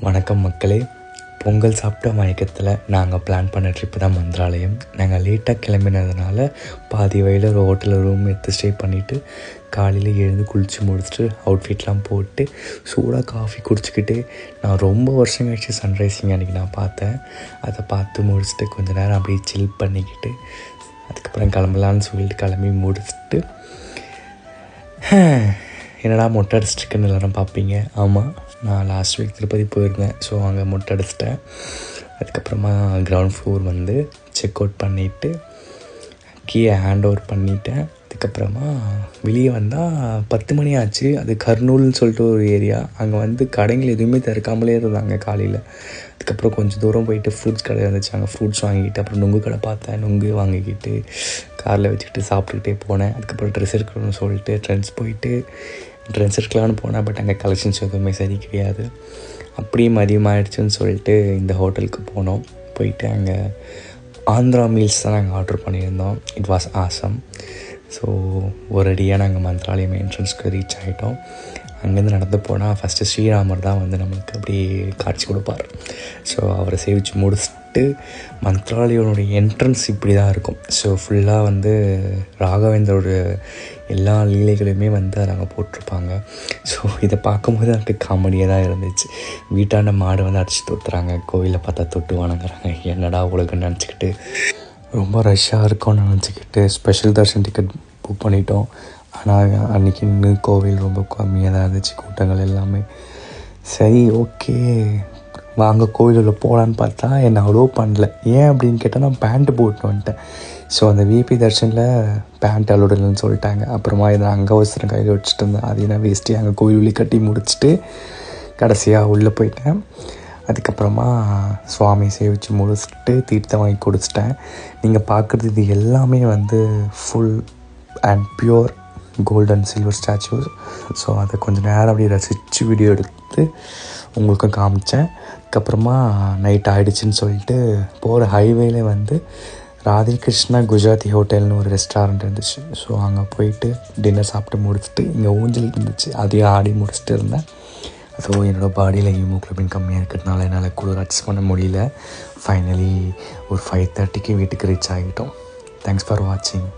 வணக்கம் மக்களே. பொங்கல் சாப்பிட்ட மயக்கத்தில் நாங்கள் பிளான் பண்ண ட்ரிப்பு தான் மந்திராலயம். நாங்கள் லேட்டாக கிளம்பினதுனால பாதி வழியில் ஒரு ஹோட்டலில் ரூம் எடுத்து ஸ்டே பண்ணிவிட்டு காலையில் எழுந்து குளித்து முடிச்சுட்டு அவுட்ஃபிட்லாம் போட்டு சூடாக காஃபி குடிச்சிக்கிட்டு நான் ரொம்ப வருஷம் கழிச்சு சன்ரைஸிங் அன்றைக்கி நான் பார்த்தேன். அதை பார்த்து முடிச்சுட்டு கொஞ்சம் நேரம் அப்படியே சில் பண்ணிக்கிட்டு அதுக்கப்புறம் கிளம்பலான்னு சொல்லிட்டு கிளம்பி முடிச்சுட்டு என்னடா மொட்டை அடிச்சிட்ருக்குன்னு எல்லோரும் பார்ப்பீங்க. ஆமாம், நான் லாஸ்ட் வீக் திருப்பதி போயிருந்தேன். ஸோ அங்கே மொட்டை அடிச்சிட்டேன். அதுக்கப்புறமா கிரவுண்ட் ஃப்ளோர் வந்து செக் அவுட் பண்ணிவிட்டு கீயை ஹேண்ட் ஓவர் பண்ணிவிட்டேன். அதுக்கப்புறமா வெளியே வந்தால் 10 மணி ஆச்சு. அது கர்னூல்னு சொல்லிட்டு ஒரு ஏரியா. அங்கே வந்து கடைகள் எதுவுமே திறக்காமலே இருந்தாங்க காலையில். அதுக்கப்புறம் கொஞ்சம் தூரம் போயிட்டு ஃப்ரூட்ஸ் கடை இருந்துச்சு. அங்கே ஃப்ரூட்ஸ் வாங்கிக்கிட்டு அப்புறம் நுங்கு கடை பார்த்தேன். நுங்கு வாங்கிக்கிட்டு காரில் வச்சுக்கிட்டு சாப்பிட்டுக்கிட்டே போனேன். அதுக்கப்புறம் ட்ரெஸ் எடுக்கணும்னு சொல்லிட்டு ட்ரெண்ட்ஸ் போயிட்டு ட்ரெண்ட்ஸ் எடுக்கலான்னு போனேன். பட் அங்கே கலெக்ஷன்ஸ் எதுவுமே சரி கிடையாது. அப்படியே மதியமாகிடுச்சுன்னு சொல்லிட்டு இந்த ஹோட்டலுக்கு போனோம். போயிட்டு அங்கே ஆந்திரா மீல்ஸ் தான் நாங்கள் ஆர்டர் பண்ணியிருந்தோம். It was awesome. ஸோ ஒரு அடியாக நாங்கள் மந்திராலயம் என்ட்ரன்ஸ்க்கு ரீச் ஆகிட்டோம். அங்கேருந்து நடந்து போனால் ஃபஸ்ட்டு ஸ்ரீராமர் தான் வந்து நம்மளுக்கு அப்படியே காட்சி கொடுப்பார். ஸோ அவரை சேவிச்சு முடிச்சுட்டு மந்திராலயோடைய என்ட்ரன்ஸ் இப்படி தான் இருக்கும். ஸோ ஃபுல்லாக வந்து ராகவேந்தரோட எல்லா லீலைகளுமே வந்து அதை அங்கே போட்டிருப்பாங்க. ஸோ இதை பார்க்கும்போது எனக்கு காமெடியாக தான் இருந்துச்சு. வீட்டாண்ட மாடு வந்து அடித்து தொட்டுறாங்க, கோவிலில் பார்த்தா தொட்டு வணங்குறாங்க. என்னடா உலகன்னு நினச்சிக்கிட்டு ரொம்ப ரஷ்ஷாக இருக்கும்னு நினச்சிக்கிட்டு ஸ்பெஷல் தர்ஷன் டிக்கெட் புக் பண்ணிட்டோம். ஆனால் அன்றைக்கி இன்னும் கோவில் ரொம்ப கம்மியாக தான் இருந்துச்சு, கூட்டங்கள் எல்லாமே. சரி, ஓகே வாங்க கோவிலில் போகலான்னு பார்த்தா என்னை அலோவ் பண்ணல. ஏன் அப்படின்னு கேட்டால் நான் பேண்ட்டு போட்டு வந்துட்டேன். ஸோ அந்த விபி தர்ஷனில் பேண்ட் அலோடு இல்லைன்னு சொல்லிட்டாங்க. அப்புறமா இதை அங்கே அவசரம் கையில் வச்சுட்டு இருந்தேன். அது நான் வேஸ்ட்டு அங்கே கோவில் கட்டி முடிச்சுட்டு கடைசியாக உள்ளே போயிட்டேன். அதுக்கப்புறமா சுவாமி சேவிச்சு முடிச்சுட்டு தீர்த்தம் வாங்கி கொடுத்துட்டேன். நீங்கள் பார்க்குறது இது எல்லாமே வந்து full and pure gold and silver statues. So அதை கொஞ்சம் நேரம் அப்படியே ரசித்து வீடியோ எடுத்து உங்களுக்கும் காமிச்சேன். அதுக்கப்புறமா நைட் ஆகிடுச்சின்னு சொல்லிட்டு போகிற ஹைவேல வந்து ராதே கிருஷ்ணா குஜராத்தி ஹோட்டல்னு ஒரு ரெஸ்டாரண்ட் இருந்துச்சு. ஸோ அங்கே போயிட்டு டின்னர் சாப்பிட்டு முடிச்சுட்டு இங்கே ஊஞ்சல் இருந்துச்சு, அதையும் ஆடி முடிச்சுட்டு இருந்தேன். ஸோ என்னோடய பாடியில் ஹீமோக்ளோபின் கம்மியாக இருக்கிறதுனால என்னால் குளிர் அட்ஜஸ்ட் பண்ண முடியல. ஃபைனலி ஒரு 5:30க்கு வீட்டுக்கு ரீச் ஆகிட்டோம். தேங்க்ஸ் ஃபார் வாட்சிங்.